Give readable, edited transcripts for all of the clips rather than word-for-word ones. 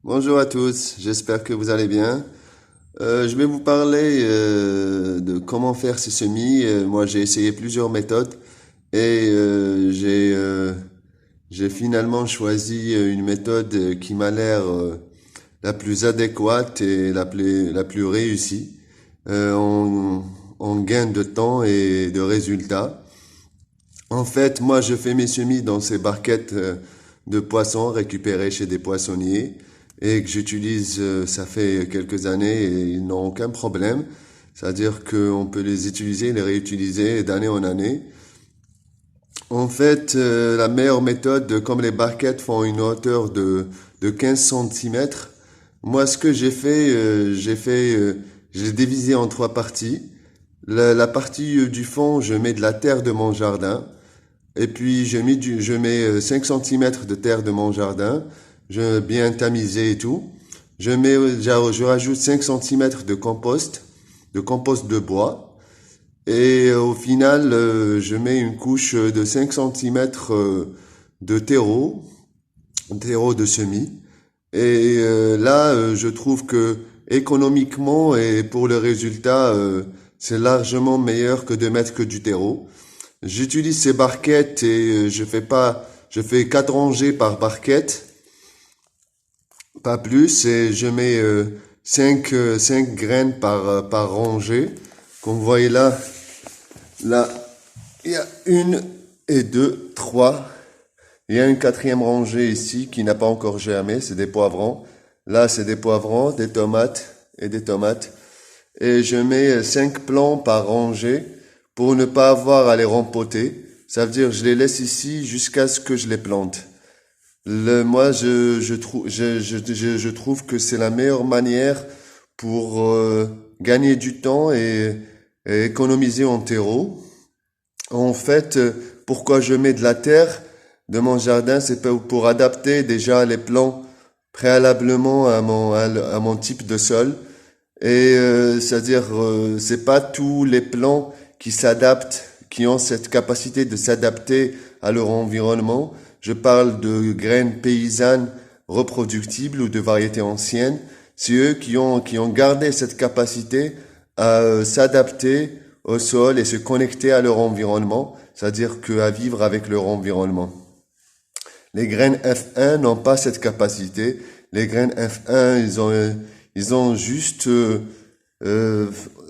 Bonjour à tous, j'espère que vous allez bien. Je vais vous parler de comment faire ces semis. Moi, j'ai essayé plusieurs méthodes et j'ai finalement choisi une méthode qui m'a l'air la plus adéquate et la plus réussie en gain de temps et de résultats. En fait, moi, je fais mes semis dans ces barquettes de poissons récupérées chez des poissonniers et que j'utilise, ça fait quelques années et ils n'ont aucun problème. C'est-à-dire qu'on peut les utiliser, les réutiliser d'année en année. En fait, la meilleure méthode, comme les barquettes font une hauteur de 15 centimètres, moi, ce que j'ai divisé en trois parties. La partie du fond, je mets de la terre de mon jardin. Et puis je mets 5 centimètres de terre de mon jardin, je bien tamisé et tout. Je rajoute 5 centimètres de compost de bois. Et au final, je mets une couche de 5 centimètres de terreau de semis. Et là, je trouve que économiquement et pour le résultat, c'est largement meilleur que de mettre que du terreau. J'utilise ces barquettes et je fais 4 rangées par barquette, pas plus, et je mets 5 graines par rangée. Comme vous voyez là, il y a une et deux, trois. Il y a une quatrième rangée ici qui n'a pas encore germé, c'est des poivrons. Là, c'est des poivrons, des tomates et des tomates. Et je mets 5 plants par rangée pour ne pas avoir à les rempoter. Ça veut dire je les laisse ici jusqu'à ce que je les plante. Moi, je trouve que c'est la meilleure manière pour gagner du temps et économiser en terreau. En fait, pourquoi je mets de la terre de mon jardin, c'est pour adapter déjà les plants préalablement à mon type de sol. Et c'est-à-dire, c'est pas tous les plants qui s'adaptent, qui ont cette capacité de s'adapter à leur environnement. Je parle de graines paysannes reproductibles ou de variétés anciennes. C'est eux qui ont gardé cette capacité à s'adapter au sol et se connecter à leur environnement, c'est-à-dire qu'à vivre avec leur environnement. Les graines F1 n'ont pas cette capacité. Les graines F1, ils ont juste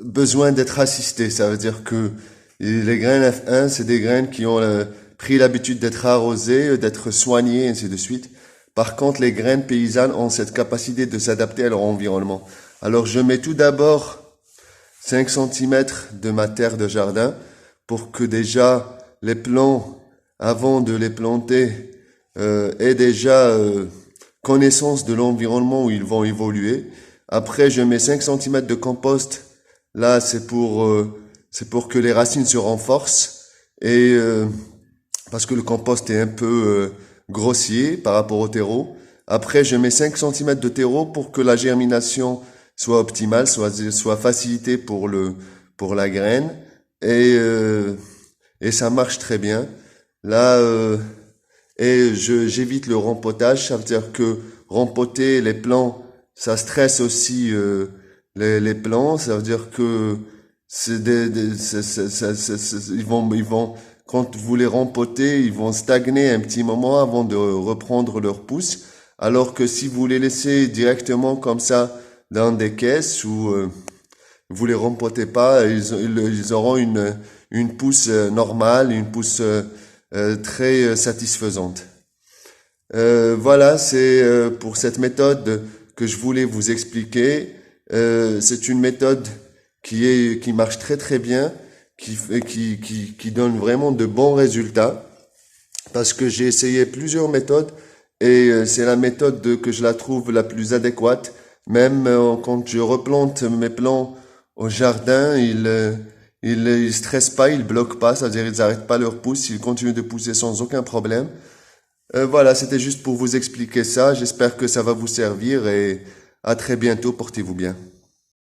besoin d'être assistés. Ça veut dire que les graines F1, c'est des graines qui ont pris l'habitude d'être arrosées, d'être soignées, et ainsi de suite. Par contre, les graines paysannes ont cette capacité de s'adapter à leur environnement. Alors, je mets tout d'abord 5 centimètres de ma terre de jardin pour que déjà les plants, avant de les planter, aient déjà connaissance de l'environnement où ils vont évoluer. Après, je mets 5 centimètres de compost. Là, c'est pour que les racines se renforcent et parce que le compost est un peu grossier par rapport au terreau. Après, je mets 5 centimètres de terreau pour que la germination soit optimale, soit facilitée pour la graine et ça marche très bien. Là, j'évite le rempotage. Ça veut dire que rempoter les plants, ça stresse aussi les plants. Ça veut dire que ils vont, quand vous les rempotez, ils vont stagner un petit moment avant de reprendre leur pousse. Alors que si vous les laissez directement comme ça dans des caisses où vous les rempotez pas, ils auront une pousse normale, une pousse très satisfaisante. Voilà, c'est pour cette méthode que je voulais vous expliquer. C'est une méthode qui marche très très bien, qui donne vraiment de bons résultats, parce que j'ai essayé plusieurs méthodes et c'est la méthode que je la trouve la plus adéquate. Même quand je replante mes plants au jardin, ils stressent pas, ils bloquent pas, c'est-à-dire ils n'arrêtent pas leur pousse, ils continuent de pousser sans aucun problème. Voilà, c'était juste pour vous expliquer ça. J'espère que ça va vous servir et à très bientôt. Portez-vous bien.